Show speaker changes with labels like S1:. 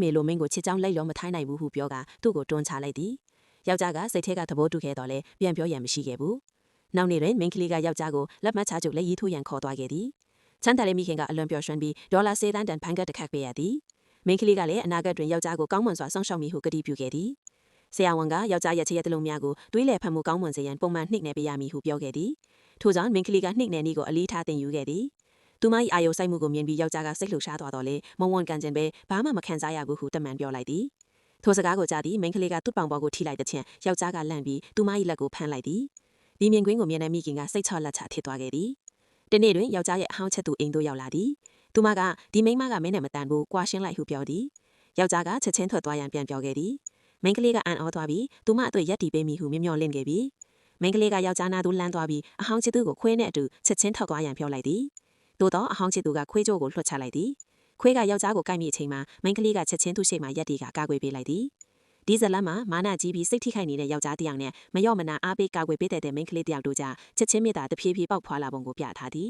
S1: မေလိုမင်းကိုချစ်ကြောင်းလိုက်လို့မထိုင်းနိုင်ဘူးဟုပြောကသူ့ကိုတွန်းချလိုက်သည်ယောက်ျားကစိတ်ထဲကသဘောတူခဲ့တော့လဲပြန်ပြောရန်မရှိခဲ့ဘူးနောက်နေ့တွင်မိန်းကလေးကယောက်ျားကိုလက်မှတ်ချချုပ်လက်ရည်ထိုးရန်ခေါ်သွားခဲ့သည်ချမ်းသာလေးမိခင်ကအလွန်ပျော်ရွှင်ပြီးဒေါ်လာ10 သန်းတန်ဖန်ကတ်တစ်ခတ်ပေးရသည်မိန်းကလေးကလည်းအနာဂတ်တွင်ယောက်ျားကိုကောင်းမွန်စွာစောင့်ရှောက်မိဟုကတိပြုခဲ့သည်ဆရာဝန်ကယောက်ျားရဲ့ချရဲ့တလုံးများကိုတွေးလည်ဖတ်မှုကောင်းမွန်စေရန်ပုံမှန်နှိမ့်နယ်ပေးရမည်ဟုပြောခဲ့သည်ထို့ကြောင့်မိန်းကလေးကနှိမ့်နယ်နည်းကိုအလေးထားသင်ယူခဲ့သည်သူမ၏အာယုစိုက်မှုကိုမြင်ပြီးယောက်ျားကစိတ်လှုပ်ရှားသွားတော့လေမဝွန်ကန်ခြင်းပဲဘာမှမခံစားရဘူးဟုတမန်ပြောလိုက်သည်ထိုစကားကိုကြားသည်မိန်းကလေးကသူ့ပေါင်ပေါ်ကိုထိလိုက်တဲ့ချင်းယောက်ျားကလန့်ပြီးသူမ၏လက်ကိုဖမ်းလိုက်သည်ဒီမြင်ကွင်းကိုမြင်တဲ့မိခင်ကစိတ်ချလက်ချဖြစ်သွားခဲ့သည်တနေ့တွင်ယောက်ျားရဲ့အဟောင်းချက်သူအိမ်သို့ရောက်လာသည်သူမကဒီမိန်းမကမင်းနဲ့မတန်ဘူးကွာရှင်းလိုက်ဟုပြောသည်ယောက်ျားကချက်ချင်းထွက်သွားရန်ပြန်ပြောခဲ့သည်မိန်းကလေးကအံ့ဩသွားပြီးသူမအတွေ့ရက်တီပေးမိဟုမျှော်လင့်ခဲ့ပြီးမိန်းကလေးကယောက်ျားနာသို့လမ်းသွားပြီးအဟောင်းချစ်သူကိုခွေးနဲ့အတူချက်ချင်းထောက်သွားရန်ပြောလိုက်သည်သို့တော့အဟောင်းချစ်သူကခွေးကြိုးကိုလွှတ်ချလိုက်သည်ခွေးကယောက်ျားကိုကိုက်မိအချိန်မှာမိန်းကလေးကချက်ချင်းသူ့ရှိမှရက်တီကကာကွယ်ပေးလိုက်သည်ဒီဇလန်မှာမာနကြီးပြီးစိတ်ထိခိုက်နေတဲ့ယောက်ျားတစ်ယောက်နဲ့မလျော့မနာအားပေးကာကွယ်ပေးတဲ့မိန်းကလေးတစ်ယောက်တို့ကြားချက်ချင်းမေတ္တာတဖြည်းဖြည်းပေါက်ဖွာလာပုံကိုပြထားသည်